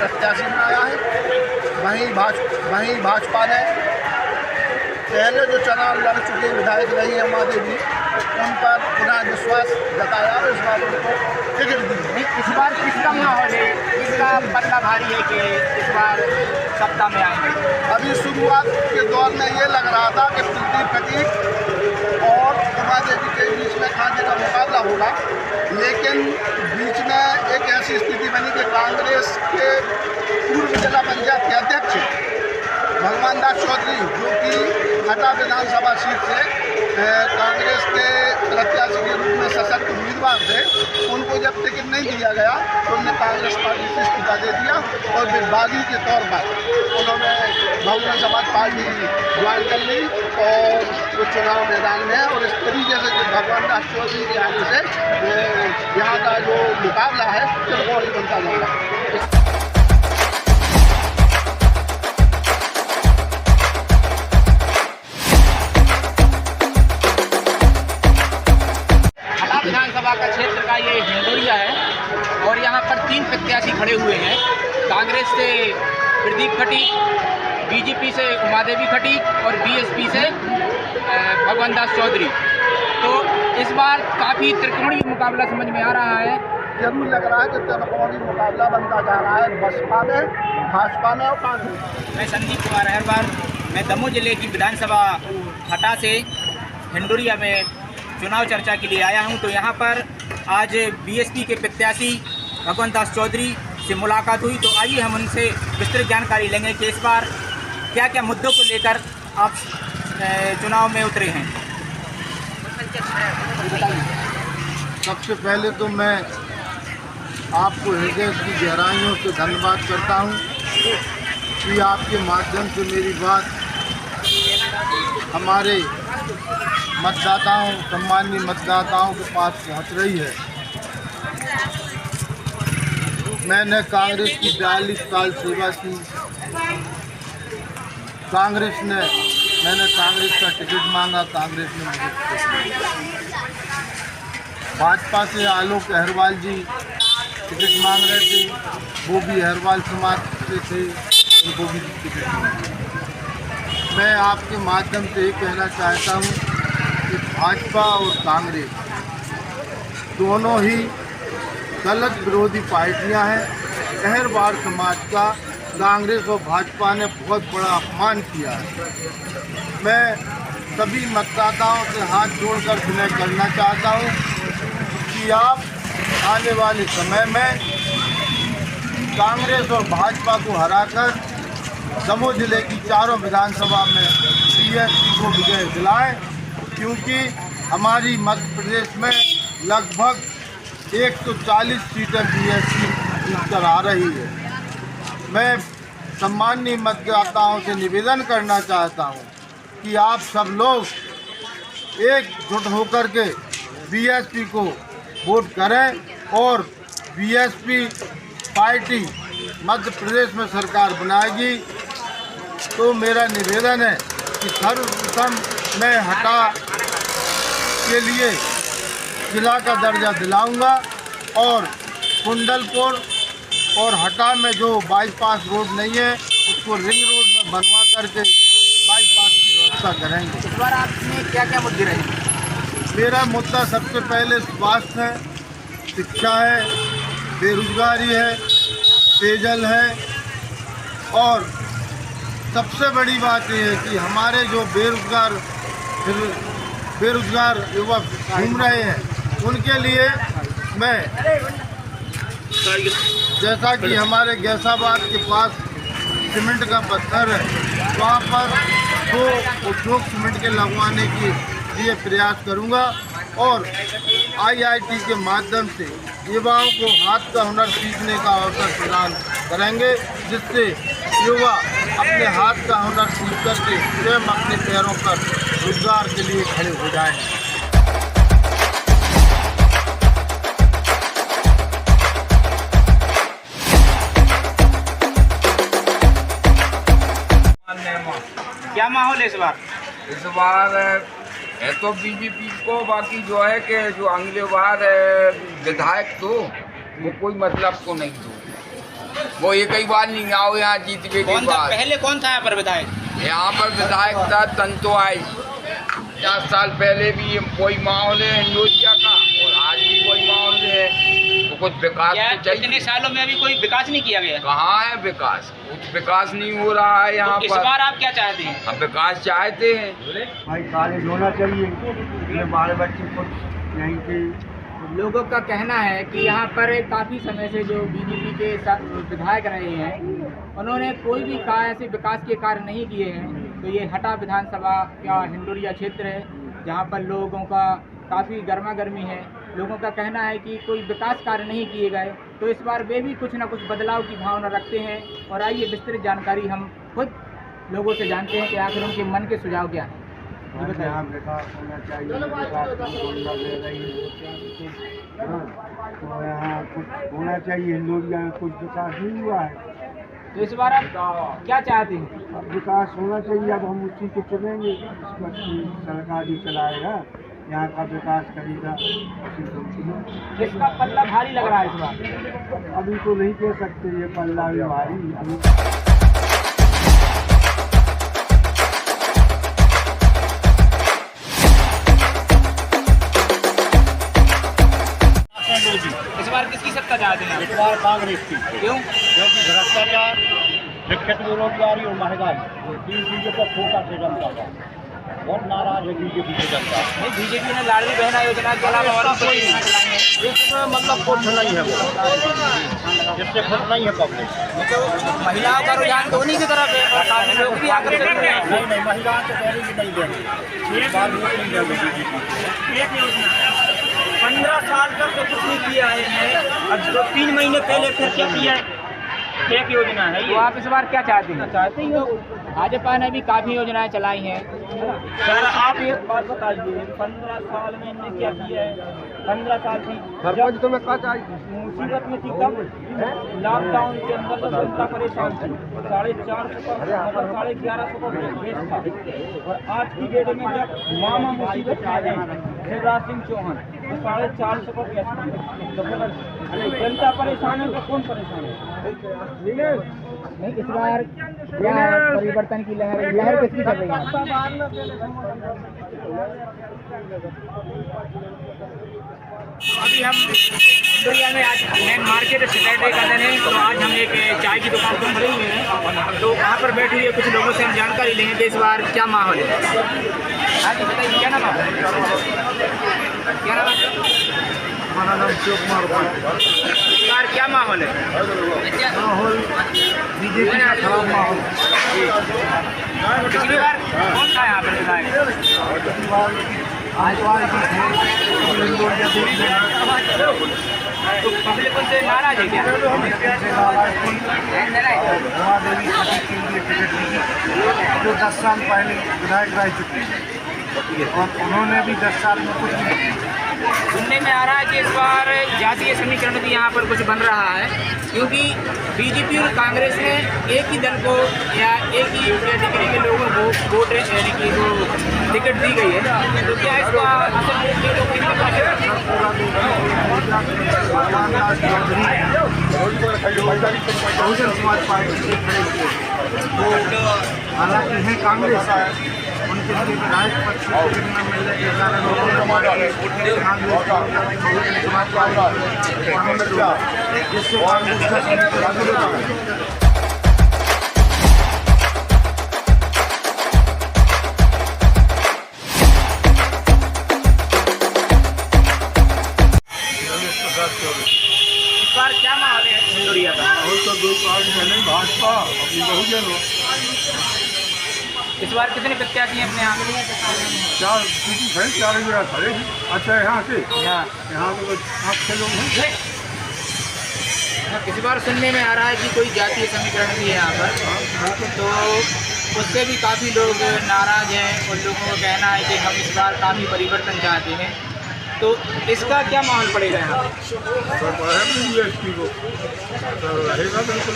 प्रत्याशी बनाया है। वहीं भाजपा ने पहले जो चुनाव लड़ चुके विधायक रही है उमा देवी, उन पर पुनः विश्वास जताया और इस बार उनको टिकट दी। इस बार किसका माहौल है, किसका पल्ला भारी है कि इस बार सत्ता में आएंगे? अभी शुरुआत के दौर में ये लग रहा था कि प्रदीप खटीक और उमा देवी के बीच में खाने का मुकाबला होगा, लेकिन बीच में एक ऐसी स्थिति बनी कि कांग्रेस के पूर्व जिला पंचायत के अध्यक्ष भगवान दास चौधरी, जो कि हटा विधानसभा सीट से कांग्रेस के प्रत्याशी के रूप में सशक्त उम्मीदवार थे, उनको जब टिकट नहीं दिया गया तो उन्होंने कांग्रेस पार्टी से इस्तीफा दे दिया और फिर बागी के तौर पर उन्होंने बहुजन समाज पार्टी ज्वाइन कर ली और वो चुनाव मैदान में है। और इस तरीके से जो भगवान दास चौधरी के आने से यहाँ का जो मुकाबला है त्रिकोणीय बनता जा रहा है। विधानसभा का क्षेत्र का ये हिंडोरिया है और यहाँ पर 3 प्रत्याशी खड़े हुए हैं। कांग्रेस से प्रदीप खटीक, बीजेपी से उमा देवी खटीक और बीएसपी से भगवान दास चौधरी। तो इस बार काफ़ी त्रिकोणीय मुकाबला समझ में आ रहा है। जरूर लग रहा है कि त्रिकोणीय मुकाबला बनता जा रहा है बसपा में, भाजपा में और कांग्रेस। मैं संदीप कुमार अहरवाल, मैं दमोह जिले की विधानसभा हटा से हिंडोरिया में चुनाव चर्चा के लिए आया हूं। तो यहां पर आज बीएसपी के प्रत्याशी भगवान दास चौधरी से मुलाकात हुई। तो आइए हम उनसे विस्तृत जानकारी लेंगे कि इस बार क्या क्या मुद्दों को लेकर आप चुनाव में उतरे हैं। सबसे पहले तो मैं आपको हृदय की गहराइयों से धन्यवाद करता हूं कि आपके माध्यम से मेरी बात हमारे मतदाताओं, सम्मानीय मतदाताओं के पास पहुंच रही है। मैंने कांग्रेस की 42 साल सेवा की। मैंने कांग्रेस का टिकट मांगा, कांग्रेस ने मुझे टिकट दिया। भाजपा से आलोक अहरवाल जी टिकट मांग रहे थे, वो भी अहरवाल समाज से थे, उनको भी टिकट मिला। मैं आपके माध्यम से ये कहना चाहता हूँ कि भाजपा और कांग्रेस दोनों ही गलत विरोधी पार्टियां हैं। अहरवाल समाज का कांग्रेस और भाजपा ने बहुत बड़ा अपमान किया है। मैं सभी मतदाताओं से हाथ जोड़कर विनय करना चाहता हूं कि आप आने वाले समय में कांग्रेस और भाजपा को हराकर दमोह जिले की चारों विधानसभा में बीएसपी को विजय दिलाएं, क्योंकि हमारी मध्य प्रदेश में लगभग 140 सीटें बीएसपी जीतकर आ रही है। मैं सम्मानीय मतदाताओं से निवेदन करना चाहता हूं कि आप सब लोग एकजुट होकर के बीएसपी को वोट करें और बीएसपी पार्टी मध्य प्रदेश में सरकार बनाएगी। तो मेरा निवेदन है कि सर्वप्रथम मैं हटा के लिए जिला का दर्जा दिलाऊंगा और कुंडलपुर और हटा में जो बाईपास रोड नहीं है उसको रिंग रोड में बनवा करके बाईपास की व्यवस्था करेंगे। इस बार आपने क्या क्या मुद्दे रहे? मेरा मुद्दा सबसे पहले स्वास्थ्य है, शिक्षा है, बेरोजगारी है, पेयजल है और सबसे बड़ी बात यह है कि हमारे जो बेरोजगार युवक घूम रहे हैं उनके लिए मैं, जैसा कि हमारे गैसाबाद के पास सीमेंट का पत्थर है, वहाँ पर 2 उद्योग सीमेंट के लगवाने के लिए प्रयास करूँगा और आईआईटी के माध्यम से युवाओं को हाथ का हुनर सीखने का अवसर प्रदान करेंगे, जिससे युवा अपने हाथ का हुनर सीख करके स्वयं अपने पैरों पर रोजगार के लिए खड़े हो जाएं। क्या माहौल है इस बार? इस बार है तो बीजेपी को, बाकी जो है कि जो अगले बार विधायक तो वो कोई मतलब को नहीं दो। वो एक ही बार नहीं आओ यहाँ जीतने के कौन था बाद। पहले, कौन था यहाँ पर विधायक? यहाँ पर विधायक था तंतो आई, 50 साल पहले भी वही माहौल है हिंदोरिया का और आज भी वही माहौल है। तो कुछ विकास क्या तो चाहिए। इतने सालों में अभी कोई विकास नहीं किया गया? कहाँ है विकास? कुछ विकास नहीं हो रहा है यहाँ तो इस पर। बार आप क्या चाहते हैं? हम विकास चाहते हैं। भाई कॉलेज होना चाहिए, इसमें बाल बच्चे कुछ यहीं के। लोगों का कहना है कि यहाँ पर काफ़ी समय से जो बीजेपी के विधायक रहे हैं उन्होंने कोई भी ऐसे विकास के कार्य नहीं किए हैं। तो ये हटा विधानसभा का हिंडोरिया क्षेत्र है जहाँ पर लोगों का काफ़ी गर्मा गर्मी है। लोगों का कहना है कि कोई विकास कार्य नहीं किए गए, तो इस बार वे भी कुछ न कुछ बदलाव की भावना रखते हैं। और आइए विस्तृत जानकारी हम खुद लोगों से जानते हैं कि आखिर उनके मन के सुझाव क्या हैं। जी बताइए। यहाँ विकास होना चाहिए, विकास की योजना दे रही है। तो यहाँ कुछ होना चाहिए, हिंदोरिया में कुछ विकास नहीं हुआ है। तो इस बार आप क्या चाहते हैं? अब विकास होना चाहिए, अब हम उसी को चुनेंगे, इसका सरकार ही चलाएगा, यहाँ का विकास करेगा उसी को चुनेंगे। किसका पल्ला भारी लग रहा है इस बार? अभी तो नहीं कह सकते, ये पल्ला भी भारी अभी। इस बार किसकी सत्ता चाहते हैं? इस बार कांग्रेस की, क्यों? क्योंकि भ्रष्टाचार, विकट बेरोजगारी और महंगाई, तीन चीजों पर फोकस है जनता का। बहुत नाराज है बीजेपी से जनता। नहीं, बीजेपी ने लाडली बहना योजना के अलावा और कोई योजना चलाई है? इसमें मतलब कुछ नहीं है, वो जिससे खुश नहीं है पब्लिक। तो महिलाओं का रुझान तो उन्हीं की तरफ है और काफी लोग भी आकर्षित हुए हैं। नहीं, महिलाओं को पहले भी नहीं देंगे, इस बार वोट नहीं देंगे बीजेपी। एक योजना 15 साल तक तो कुछ नहीं किया है। अब 2-3 महीने पहले फिर क्या किया है? एक योजना है तो ये। आप इस बार क्या चाहते हैं? चाहते ही हो भाजपा ने भी काफी योजनाएं चलाई हैं। सर, आप एक बात बताइए, 15 साल में इनने क्या किया है? 15 साल थी सरपंच तो मैं कहा चाहिए, मुसीबत में थी तब, लॉकडाउन के अंदर तो जनता परेशान थी। 450 का मतलब 1150 का गैस था। और आज की डेट में जब मामा मुसीबत आ गई शिवराज सिंह चौहान, तो 450 का गैस था। तो फिर जनता परेशान है तो कौन परेशान है? नहीं, इस बार क्या है परिवर्तन की लहर किसकी चल रही है? अभी हम दुनिया में आज मेन मार्केट सैटरडे का दिन है, तो आज हम एक चाय की दुकान पर खड़े हुए हैं। तो वहाँ पर बैठे हुए कुछ लोगों से हम जानकारी लेंगे कि इस बार क्या माहौल है। हाँ जी बताइए, क्या नाम है? क्या नाम है? हमारा नाम शिव कुमार। इस बार क्या माहौल है? माहौल बीजेपी का खराब माहौल। पिछली बार कौन था यहाँ पर विधायक? आज तो पब्लिक उनसे नाराज है क्या? देवी खाती के लिए टिकट दी, जो 10 साल पहले विधायक रह चुके हैं और उन्होंने भी 10 साल में कुछ नहीं किया। सुनने में आ रहा है कि इस बार जातीय समीकरण भी यहाँ पर कुछ बन रहा है, क्योंकि बीजेपी और कांग्रेस ने एक ही दल को या एक ही कैटेगरी के लोगों को वोट यानी कि जो टिकट दी गई है, तो क्या इसका असर बहुजन समाज पार्टी से खड़े हुए, तो हालांकि है कांग्रेस, उनके लिए विधायक पद से न मिलने के कारण समाज पार्टी जिससे कांग्रेस का समीकरण इस बार क्या माहौल है हिंडोरिया का? तो दो पार्टी है नहीं, भाजपा अपनी बहुजन हो। इस बार कितने प्रत्याशी हैं अपने यहाँ? 4 जगह खड़े हैं। अच्छा, यहाँ से यहाँ तो 5-6 लोग हैं। इस बार सुनने में आ रहा है कि कोई जातीय समीकरण भी है यहाँ पर, तो उससे भी काफ़ी लोग नाराज हैं और लोगों का कहना है कि हम इस बार काफ़ी परिवर्तन चाहते हैं। तो इसका क्या माहौल पड़ेगा यहाँ? बीएसपी को रहेगा बिल्कुल।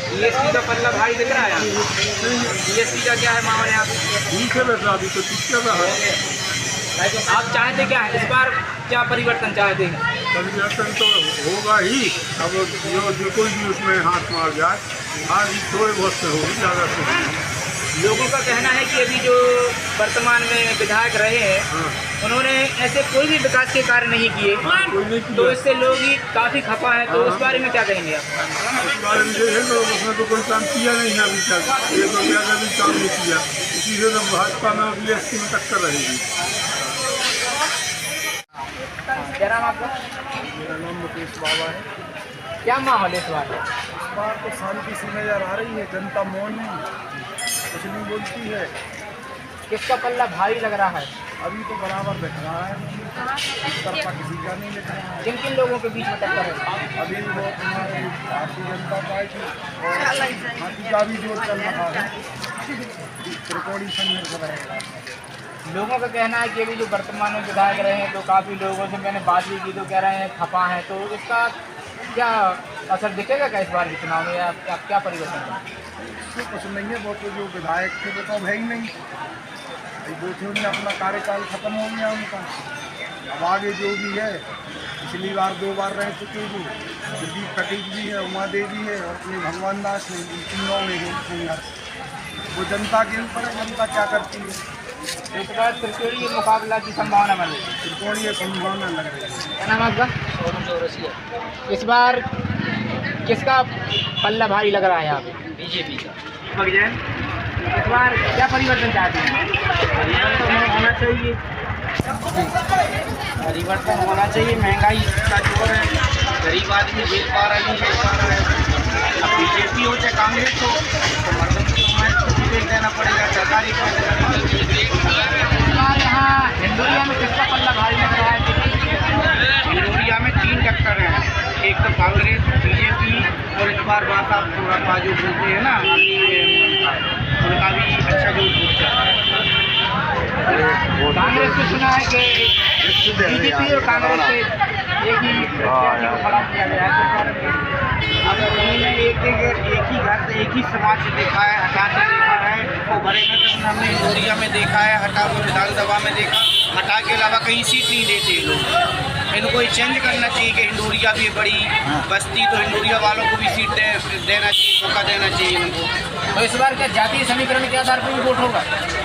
बीएसपी का पल्ला भारी दिख रहा है यहाँ? बीएसपी का क्या है माहौल यहाँ पे? ठीक है, वैसा अभी तो ठीक है। आप चाहते क्या है इस बार, क्या परिवर्तन चाहते हैं? परिवर्तन तो होगा ही। अब जो कोई भी उसमें हाथ मार जाए, आज थोड़े बहुत से होगी, ज़्यादा से होगी। लोगों का कहना है कि अभी जो वर्तमान में विधायक रहे हैं उन्होंने ऐसे कोई भी विकास के कार्य नहीं किए, कोई नहीं किया। तो इससे लोग ही काफ़ी खफा है। तो उस बारे में क्या कहेंगे आप? इस बारे में ये है तो उसने तो कोई काम किया नहीं है अभी तक, ये तो क्या भी काम नहीं किया, इसीलिए तो भाजपा में BSP में टक्कर रहेगी। क्या नाम आपका? मेरा नाम मुकेश बाबा है। क्या माहौल है इस बार? इस बार तो शांति सी नज़र आ रही है, जनता मौन है, कुछ नहीं बोलती है। किसका पल्ला भारी लग रहा है? अभी तो बराबर बैठ रहा है, इस तरफा किसी का नहीं लग रहा है। किन किन लोगों के बीच में टक्कर है? अभी वो हमारे भारतीय जनता पार्टी और हाथी का भी जोर चल रहा है, त्रिकोणी संघर्ष रहेगा। लोगों का कहना है कि अभी जो वर्तमान में विधायक रहे हैं तो काफ़ी लोगों से मैंने बात भी की तो कह रहे हैं खफा हैं, तो इसका क्या असर दिखेगा क्या इस बार के चुनाव में, या क्या परिवर्तन है? इससे कुछ नहीं है, वो तो जो विधायक थे वो तो है ही नहीं, वो थे उन्हें अपना कार्यकाल खत्म हो गया उनका। अब आगे जो भी है, पिछली बार 2 बार रह चुके हैं, प्रदीप कटीक भी है, उमा देवी है और अपने भगवान दास ने, इन तीनों में है। वो जनता के ऊपर है, जनता क्या करती है। इस बार त्रिकोणीय मुकाबला की संभावना बन रही है। त्रिकोणीय संभावना लग रही है। क्या नाम आपका? इस बार किसका पल्ला भारी लग रहा है यहाँ पे? बीजेपी का। इस बार क्या परिवर्तन चाहते हैं? परिवर्तन होना चाहिए, परिवर्तन होना चाहिए। महंगाई का जोर है, गरीब आदमी झेल पा रहा है, नहीं झेल पा रहा है। अब BJP हो चाहे कांग्रेस हो, तो मर्दों को बेच देना पड़ेगा सरकारी यहाँ हिंदुरिया में किसका पल्ला भारी लग रहा है? हिंदुरिया में 3 टक्कर हैं, एक तो कांग्रेस, BJP और इस बार बाबा थोड़ा जो बोलते हैं ना उनका भी अच्छा जोर पूछता है। कांग्रेस को सुना है कि BJP और कांग्रेस से एक ही प्रत्याशी को खड़ा किया गया है। अब उन्होंने एक ही घर से एक ही समाज से देखा है, हटा से देखा है, तो बड़े में हमने हिंदुरिया में देखा है, हटा को विधानसभा में देखा, हटा के अलावा कहीं सीट नहीं देते ये लोग। इनको ये चेंज करना चाहिए कि हिंदुरिया भी बड़ी बस्ती, तो हिंदुरिया वालों को भी सीट देना चाहिए, मौका देना चाहिए इनको। तो इस बार क्या जातीय समीकरण के आधार पर भी वोट होगा?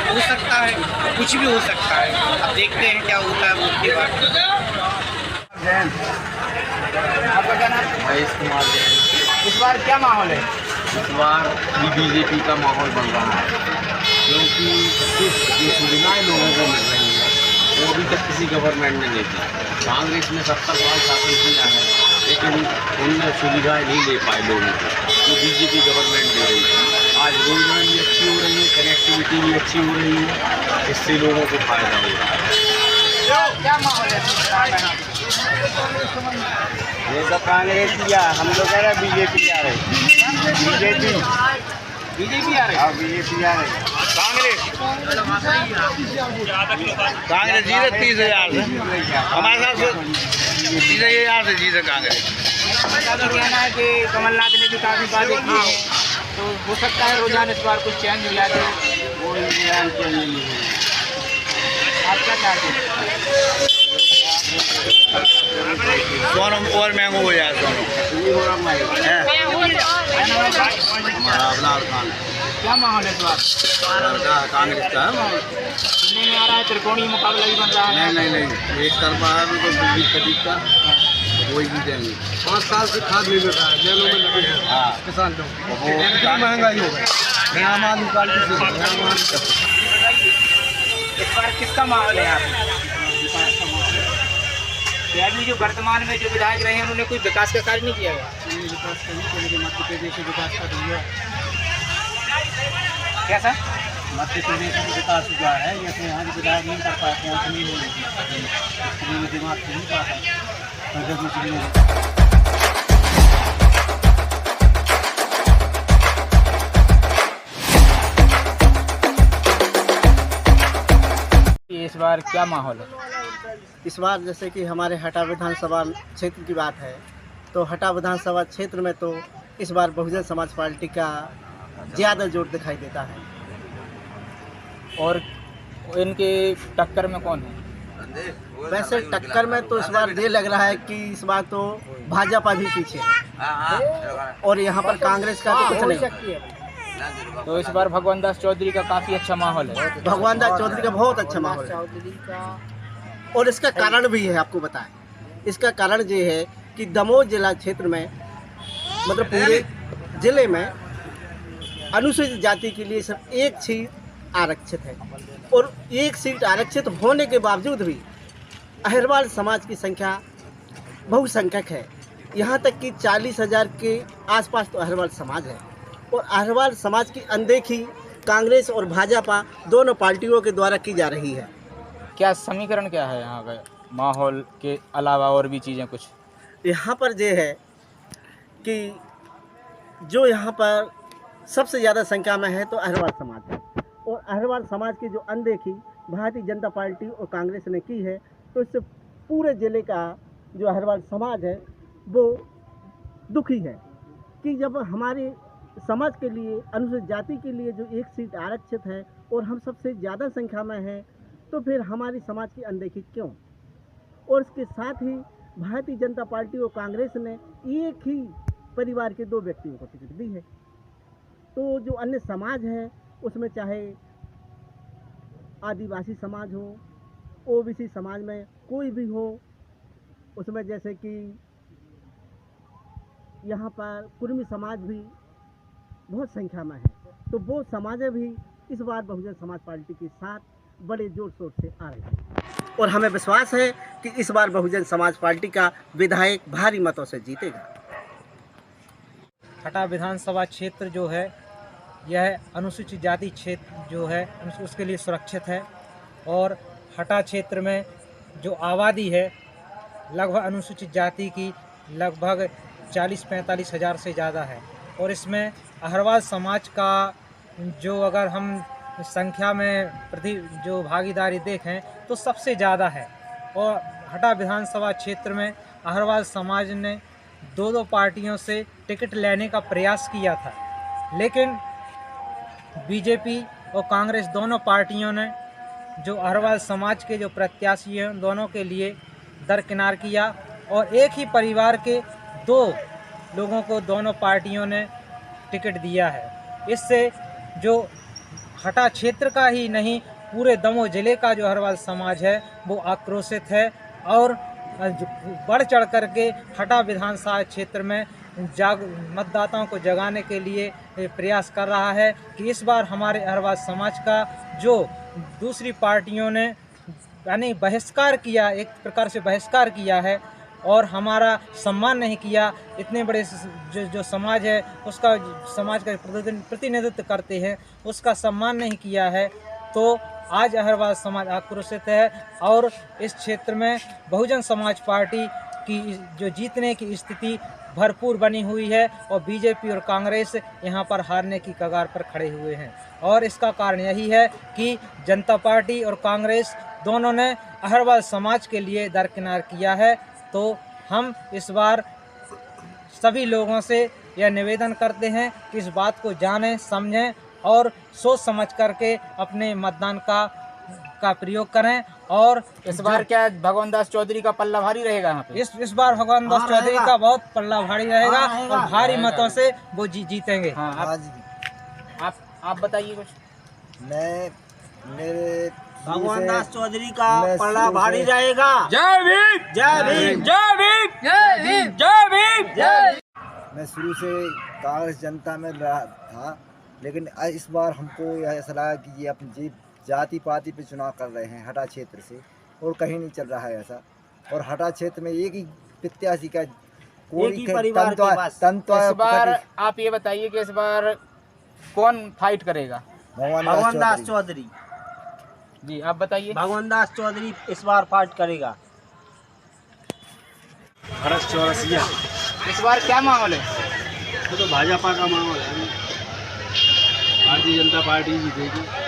हो सकता है, कुछ भी हो सकता है, अब देखते हैं क्या होता है वोट के बाद। आपका क्या नाम? महेश कुमार जैन। इस बार क्या माहौल है? इस बार भी BJP का माहौल बन रहा है, क्योंकि जो सुविधाएँ लोगों को मिल रही हैं वो अभी तक किसी गवर्नमेंट ने नहीं दी। कांग्रेस में 70 साल शासन किया है, लेकिन उनने सुविधाएँ नहीं दे पाए लोगों को, जो BJP गवर्नमेंट दे रही है। आज रोजगार भी अच्छी हो रही है, कनेक्टिविटी भी अच्छी हो रही है, इससे लोगों को फायदा हो रहा है। क्या माहौल है? ये तो कांग्रेस किया, हम लोग कह रहे हैं BJP आ रहे, बीजेपी आ रही है। अब BJP आ रहे। कांग्रेस जीते 30,000 से, हमारे साथ 30,000 से जीते कांग्रेस। का तो कहना है कि कमलनाथ ने भी काफ़ी बातें की हैं, तो हो सकता है रुझान इस बार कुछ चेंज हो जाए। वो इंतजाम चाहिए नहीं है। आप क्या चाहते हैं? सोनम और महंगा हो जाए, क्या माहौल है इस बार? कांग्रेस का है। सुनने में आ रहा है त्रिकोणीय मुकाबला भी बन रहा है। नहीं, एक तरफा है तो बिजली खरीद का वही जीतेंगे। 5 साल से खाद नहीं मिल रहा है, जेलों में लगे हैं किसान लोग, वो महंगाई हो गई। आम आदमी पार्टी से इस बार किसका माहौल है यहाँ पे? अभी जो वर्तमान में जो विधायक रहे हैं उन्होंने कोई विकास का कार्य नहीं किया है। विकास कहीं मध्य प्रदेश से विकास कर रही है। कैसा? मध्य प्रदेश में विकास हुआ है, जैसे यहाँ के विधायक नहीं कर पाते हैं, नहीं हो रही, दिमाग से नहीं पाता। इस बार क्या माहौल है? इस बार जैसे कि हमारे हटा विधानसभा क्षेत्र की बात है, तो हटा विधानसभा क्षेत्र में तो इस बार बहुजन समाज पार्टी का ज़्यादा जोर दिखाई देता है। और इनके टक्कर में कौन है? वैसे टक्कर में तो इस बार ये लग रहा है कि इस बार तो भाजपा भी पीछे है और यहाँ पर कांग्रेस का तो कुछ नहीं। तो इस बार भगवान दास चौधरी का काफ़ी अच्छा माहौल है। भगवान दास चौधरी का बहुत अच्छा माहौल है और इसका कारण भी है, आपको बताएं। इसका कारण ये है कि दमोह जिला क्षेत्र में मतलब पूरे जिले में अनुसूचित जाति के लिए सिर्फ एक सीट आरक्षित है और एक सीट आरक्षित होने के बावजूद भी अहिरवाल समाज की संख्या बहुसंख्यक है। यहाँ तक कि 40,000 के आसपास तो अहिरवाल समाज है और अहिरवाल समाज की अनदेखी कांग्रेस और भाजपा दोनों पार्टियों के द्वारा की जा रही है। क्या समीकरण क्या है यहाँ का माहौल के अलावा और भी चीज़ें कुछ? यहाँ पर ये है कि जो यहाँ पर सबसे ज़्यादा संख्या में है तो अहिरवाल समाज है और अहिरवाल समाज की जो अनदेखी भारतीय जनता पार्टी और कांग्रेस ने की है, तो इससे पूरे ज़िले का जो अहिरवाल समाज है वो दुखी है कि जब हमारे समाज के लिए अनुसूचित जाति के लिए जो एक सीट आरक्षित है और हम सबसे ज़्यादा संख्या में हैं, तो फिर हमारी समाज की अनदेखी क्यों? और इसके साथ ही भारतीय जनता पार्टी और कांग्रेस ने एक ही परिवार के 2 व्यक्तियों को टिकट दी है। तो जो अन्य समाज है उसमें चाहे आदिवासी समाज हो, ओबीसी समाज में कोई भी हो, उसमें जैसे कि यहाँ पर कुर्मी समाज भी बहुत संख्या में है, तो वो समाजें भी इस बार बहुजन समाज पार्टी के साथ बड़े जोर शोर से आ रहे हैं और हमें विश्वास है कि इस बार बहुजन समाज पार्टी का विधायक भारी मतों से जीतेगा। हटा विधानसभा क्षेत्र जो है यह अनुसूचित जाति क्षेत्र जो है उसके लिए सुरक्षित है और हटा क्षेत्र में जो आबादी है लगभग अनुसूचित जाति की लगभग 40-45 हज़ार से ज़्यादा है और इसमें अहिरवाल समाज का जो अगर हम संख्या में जो भागीदारी देखें तो सबसे ज़्यादा है और हटा विधानसभा क्षेत्र में अहिरवाल समाज ने 2 पार्टियों से टिकट लेने का प्रयास किया था, लेकिन बीजेपी और कांग्रेस दोनों पार्टियों ने जो अहिरवाल समाज के जो प्रत्याशी हैं दोनों के लिए दरकिनार किया और एक ही परिवार के 2 लोगों को दोनों पार्टियों ने टिकट दिया है। इससे जो हटा क्षेत्र का ही नहीं पूरे दमोह जिले का जो अहिरवाल समाज है वो आक्रोशित है और बढ़ चढ़ करके हटा विधानसभा क्षेत्र में मतदाताओं को जगाने के लिए प्रयास कर रहा है कि इस बार हमारे अहिरवाल समाज का जो दूसरी पार्टियों ने यानी बहिष्कार किया, एक प्रकार से बहिष्कार किया है और हमारा सम्मान नहीं किया, इतने बड़े जो समाज है उसका समाज का प्रतिनिधित्व करते हैं उसका सम्मान नहीं किया है, तो आज अहिरवाल समाज आक्रोशित है और इस क्षेत्र में बहुजन समाज पार्टी की जो जीतने की स्थिति भरपूर बनी हुई है और बीजेपी और कांग्रेस यहाँ पर हारने की कगार पर खड़े हुए हैं और इसका कारण यही है कि जनता पार्टी और कांग्रेस दोनों ने अहिरवाल समाज के लिए दरकिनार किया है। तो हम इस बार सभी लोगों से यह निवेदन करते हैं कि इस बात को जानें, समझें और सोच समझ करके अपने मतदान का प्रयोग करें। और इस बार क्या भगवान दास चौधरी का पल्ला भारी रहेगा यहाँ पे? इस बार भगवान दास चौधरी का बहुत पल्ला भारी रहेगा और भारी मतों से वो जीतेंगे। हाँ, आप बताइए कुछ। मेरे भगवान दास चौधरी का पल्ला भारी रहेगा। जय भीम, जय भीम, जय भीम, जय भीम, जय भीम, जय। मैं शुरू से कांग्रेस जनता में रहा था, लेकिन इस बार हमको यह ऐसा लगा कि ये अपनी जाति पाति पे चुनाव कर रहे हैं हटा क्षेत्र से और कहीं नहीं चल रहा है ऐसा। और हटा क्षेत्र में एक ही प्रत्याशी का एक ही परिवार के पास। इस बार आप ये बताइए कि इस बार कौन फाइट करेगा? भगवान दास चौधरी जी, आप बताइए। भगवान दास चौधरी इस बार फाइट करेगा। भरत चौरसिया। इस बार क्या माहौल है? तो भाजपा का माहौल है, भारतीय जनता पार्टी जीतेगी।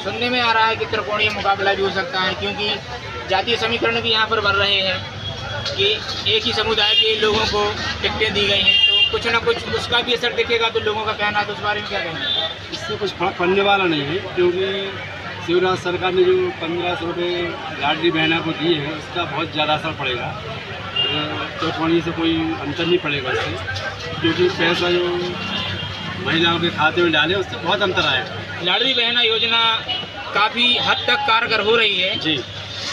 सुनने में आ रहा है कि त्रिकोणीय मुकाबला भी हो सकता है, क्योंकि जातीय समीकरण भी यहाँ पर बन रहे हैं कि एक ही समुदाय के लोगों को टिकटें दी गई हैं, तो कुछ ना कुछ उसका भी असर दिखेगा। तो लोगों का कहना, तो उस बारे में क्या कहेंगे? इससे कुछ फर्क पड़ने वाला नहीं है, क्योंकि शिवराज सरकार ने जो 1500 रुपये लाडली बहना को दिए हैं उसका बहुत ज़्यादा असर पड़ेगा। चौपानी से कोई अंतर नहीं पड़ेगा इससे, क्योंकि पैसा जो महिलाओं के खाते में डाले उससे बहुत अंतर आएगा। लाडली बहना योजना काफ़ी हद तक कारगर हो रही है जी,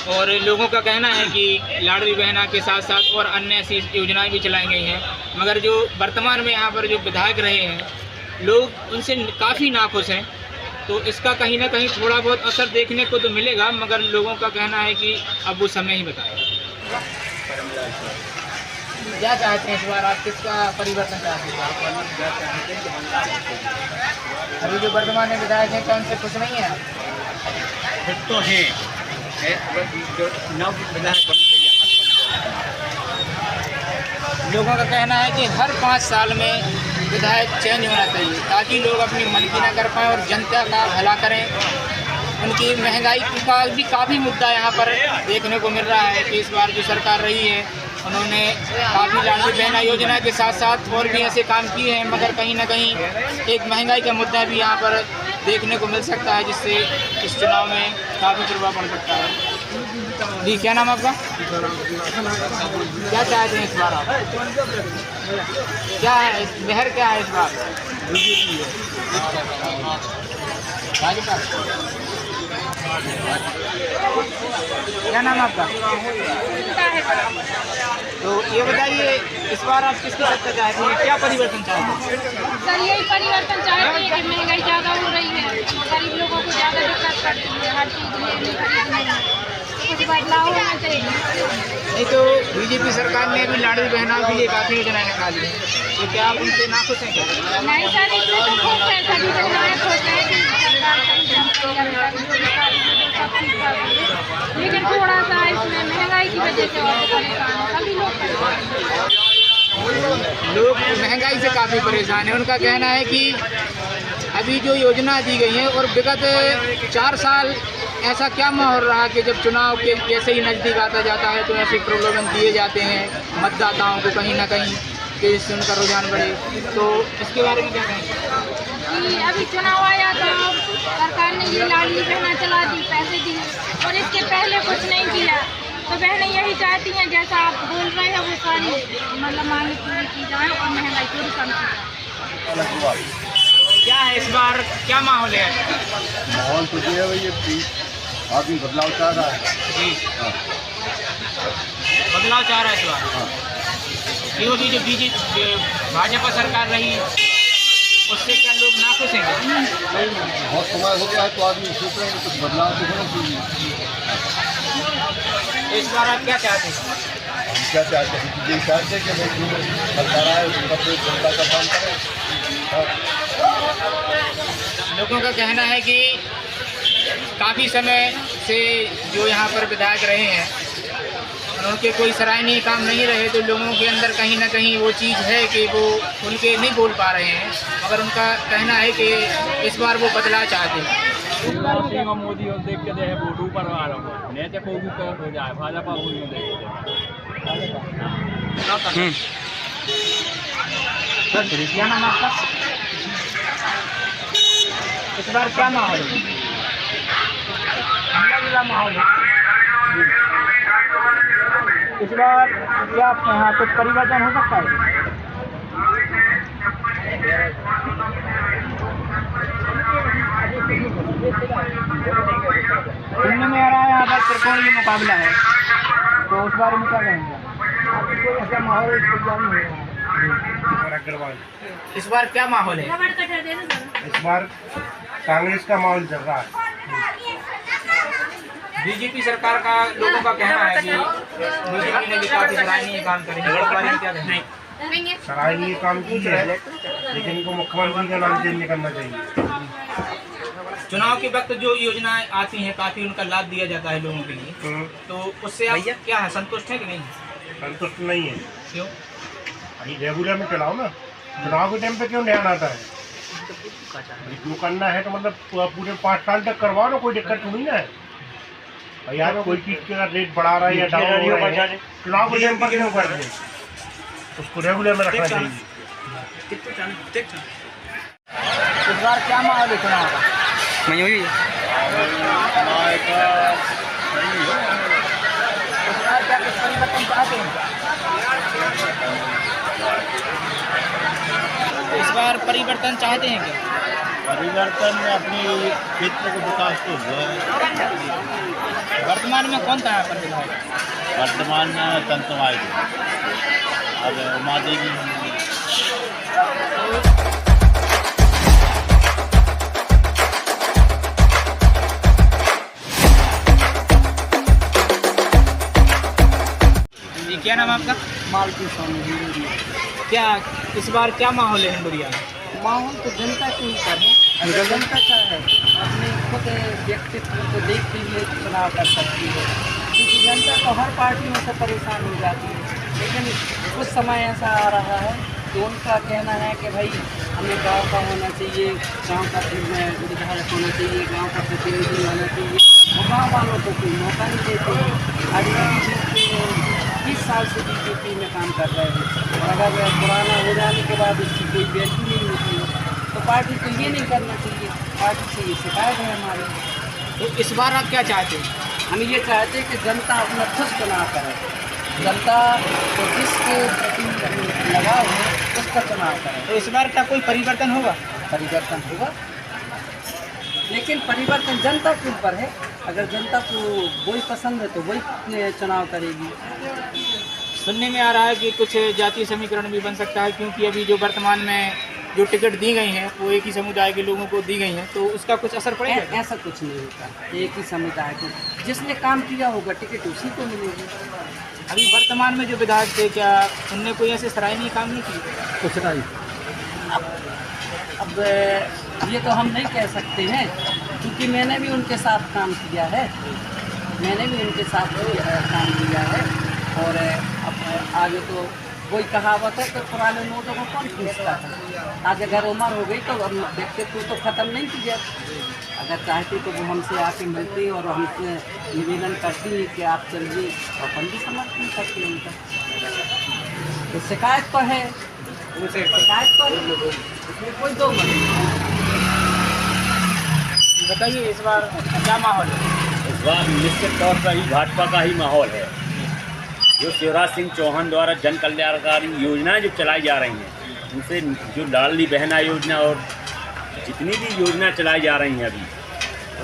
और लोगों का कहना है कि लाडली बहना के साथ साथ और अन्य ऐसी योजनाएं भी चलाई गई हैं, मगर जो वर्तमान में यहाँ पर जो विधायक रहे हैं लोग उनसे काफ़ी नाखुश हैं। तो इसका कहीं ना कहीं थोड़ा बहुत असर देखने को तो मिलेगा, मगर लोगों का कहना है कि अब वो समय ही बताएगा। क्या चाहते हैं इस बार आप, किसका परिवर्तन चाहते हैं? अभी जो वर्तमान में विधायक हैं क्या उनसे खुश नहीं है? फिर तो हैं जो नव विधायक लोगों का कहना है कि हर 5 साल में विधायक चेंज होना चाहिए ताकि लोग अपनी मन की ना कर पाएँ और जनता का भला करें। उनकी महंगाई का भी काफ़ी मुद्दा यहाँ पर देखने को मिल रहा है कि इस बार जो सरकार रही है उन्होंने काफ़ी लाडली बहना योजना के साथ साथ और भी ऐसे काम किए हैं, मगर कहीं ना कहीं एक महंगाई का मुद्दा भी यहाँ पर देखने को मिल सकता है, जिससे इस चुनाव में काफ़ी प्रभाव पड़ सकता है। जी, क्या नाम आपका? क्या चाहते हैं इस बार आप? क्या है लहर, क्या है इस बार? भाजपा। क्या नाम आपका? तो ये बताइए इस बार आप किसकी सत्ता चाहते हैं, क्या परिवर्तन चाहते हैं? सर यही परिवर्तन चाहते हैं कि महंगाई ज़्यादा हो रही है, गरीब लोगों को ज़्यादा दिक्कत करती है हर चीज़ में खरीदने में, कुछ बदलाव होना चाहिए। नहीं तो बीजेपी सरकार ने अभी लाडली बहनों के लिए काफ़ी योजनाएं निकाली हैं, तो क्या आप उनसे नाखुश हैं क्या? नहीं सर, इसमें तो खुश है, सभी महिलाएं खुश हैं कि सरकार लेकिन थोड़ा सा इसमें महंगाई की वजह से और परेशान है सभी लोग महंगाई से काफ़ी परेशान हैं। उनका कहना है कि अभी जो योजना दी गई है और विगत 4 साल ऐसा क्या माहौल रहा कि जब चुनाव के जैसे ही नज़दीक आता जाता है तो ऐसे प्रलोभन दिए जाते हैं मतदाताओं को कहीं ना कहीं कि इससे उनका रुझान बढ़े, तो इसके बारे में क्या कहेंगे? अभी चुनाव आया तो सरकार ने ये लाडली बहना चला दी, पैसे दिए, और इसके पहले कुछ नहीं किया। तो बहनें यही चाहती हैं जैसा आप बोल रहे हैं वो सारी मतलब मांग पूरी की जाए और महंगाई थोड़ी कम की जाए। क्या है इस बार, क्या माहौल है? माहौल तो ये है भाई, आदमी बदलाव चाह रहा है जी, बदलाव चाह रहा है इस बार। क्योंकि जो बीजेपी भाजपा सरकार रही उससे क्या लोग नाखुश हैं? बहुत समय हो गया है तो आदमी सोच रहे हैं कुछ बदलाव तो होना चाहिए। इस बार आप क्या चाहते हैं? हम क्या चाहते हैं कि ये चाहते हैं कि भाई जो सरकार आए उसका कोई जनता का काम करे। लोगों का कहना है कि काफ़ी समय से जो यहाँ पर विधायक रहे हैं उनके कोई सराहनीय काम नहीं रहे, तो लोगों के अंदर कहीं ना कहीं वो चीज़ है कि वो खुल के नहीं बोल पा रहे हैं, मगर उनका कहना है कि इस बार वो बदलाव चाहते हैं। मोदी और देख के दे वोट ऊपर आ रहा हूँ नेता को ऊपर हो जाए भाजपा को नहीं देख क्या नाम आपका? इस बार क्या माहौल है? मिला माहौल है इस बार, क्या आपके यहाँ कुछ परिवर्तन हो सकता है? सुनने में आ रहा है यहाँ पर त्रिकोणीय मुकाबला है, तो उस बारे में क्या कहेंगे? ऐसा माहौल इस बार क्या माहौल है? इस बार कांग्रेस का माहौल चल रहा है। बीजेपी सरकार का लोगों का कहना है कि बीजेपी ने भी काफी सराहनीय काम करे, इस बारे में क्या कहेंगे? सराहनीय काम की है, लेकिन इनको मुख्यमंत्री का नाम चेंज करना चाहिए। चुनाव के वक्त जो योजनाएं आती हैं काफी उनका लाभ दिया जाता है लोगों के लिए, तो उससे आप क्या है, संतुष्ट है कि नहीं? संतुष्ट नहीं है। क्यों? अभी रेगुलर में चलाओ ना, चुनाव के टाइम पे क्यों ध्यान आता है? जो करना है तो मतलब पूरे 5 साल तक करवाओ ना, कोई दिक्कत नहीं है। यार कोई चीज़ का रेट बढ़ा रहा है या डाउन हो रहा है, चुनाव के टाइम पर क्यों कर रहे हैं? उसको रेगुलर में रखना चाहिए। इस बार क्या माहौल है चुनाव का? क्या कुछ परिवर्तन चाहते हैं? इस बार परिवर्तन चाहते हैं क्या? परिवर्तन में अपने क्षेत्र को विकास तो हुआ है। वर्तमान में कौन था यहाँ पर विधायक? वर्तमान में तंतुमाई अब उमा देवी जी, क्या नाम है आपका? मालती स्वामी हिंडोरिया। क्या इस बार क्या माहौल है हिंडोरिया में? माहौल तो जनता के ऊपर है। अगर जनता का है अपने खुद व्यक्तित्व को देखते हुए चुनाव कर सकती है, क्योंकि जनता तो हर पार्टियों से परेशान हो जाती है। लेकिन कुछ समय ऐसा आ रहा है तो उनका कहना है कि भाई हमें गांव का होना चाहिए, गांव का विधायक होना चाहिए, गांव का प्रतिनिधि होना चाहिए। और गाँव वालों को कोई मौका नहीं देते हैं। आज 20 साल से बीजेपी में काम कर रहे हैं और अगर पुराना हो जाने के बाद उसकी कोई वैल्यू नहीं होती है तो पार्टी को ये नहीं करना चाहिए। पार्टी से ये शिकायत है हमारी। तो इस बार आप क्या चाहते हैं? हम ये चाहते हैं कि जनता अपना खुद चुनाव करे। जनता को जिसके प्रति लगाव है उसका चुनाव करे। तो इस बार क्या कोई परिवर्तन होगा? परिवर्तन होगा, लेकिन परिवर्तन जनता के ऊपर है। अगर जनता को वही पसंद है तो वही चुनाव करेगी। सुनने में आ रहा है कि कुछ जातीय समीकरण भी बन सकता है, क्योंकि अभी जो वर्तमान में जो टिकट दी गई हैं वो एक ही समुदाय के लोगों को दी गई हैं, तो उसका कुछ असर पड़ेगा? ऐसा कुछ नहीं होता। एक ही समुदाय को जिसने काम किया होगा टिकट उसी को मिलेगी। अभी वर्तमान में जो विधायक थे क्या उनने कोई ऐसे सराहनीय काम नहीं किए? कुछ नहीं। अब ये तो हम नहीं कह सकते हैं, क्योंकि मैंने भी उनके साथ काम किया है। मैंने भी उनके साथ काम किया है। और अब आगे तो वही कहावत है कि पुराने नोटों को कौन पूछता था। आज अगर उम्र हो गई तो हम व्यक्तित्व तो ख़त्म नहीं किया। अगर चाहते तो वो हमसे आके मिलते और हमसे निवेदन करती है कि आप चलिए, अपन भी समर्थन करते हैं उनका। तो शिकायत तो है, शिकायत तो है, इसमें कोई दो मत नहीं। बताइए इस बार क्या माहौल है? इस बार निश्चित तौर पर ही भाजपा का ही माहौल है। जो शिवराज सिंह चौहान द्वारा जन कल्याणकारी योजनाएं जो चलाई जा रही हैं, उनसे जो लाडली बहना योजना और जितनी भी योजना चलाई जा रही हैं अभी,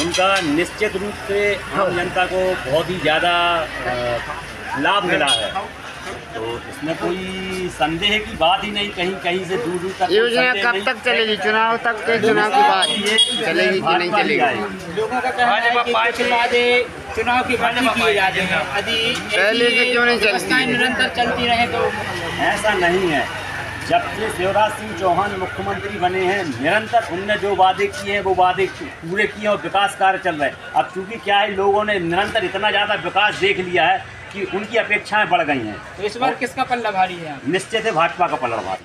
उनका निश्चित रूप से आम जनता को बहुत ही ज़्यादा लाभ मिला है। तो इसमें कोई संदेह की बात ही नहीं। कहीं कहीं से दूर दूर तक योजना कब तक चलेगी? चुनाव तक के चुनाव के बाद चलेगी कि नहीं चलेगी? लोगों का कहना है कि कुछ वादे चुनाव के बाद ही किए जाते हैं। यदि पहले से क्यों नहीं चलती? निरंतर चलती रहे तो ऐसा नहीं है। जब से शिवराज सिंह चौहान मुख्यमंत्री बने हैं, निरंतर उनने जो वादे किए हैं वो वादे पूरे किए और विकास कार्य चल रहे हैं। अब चूँकि क्या है, लोगों ने निरंतर इतना ज़्यादा विकास देख लिया है कि उनकी अपेक्षाएं बढ़ गई हैं। तो इस बार किसका पल्ला भारी है? निश्चित है भाजपा का पल्ला भारी।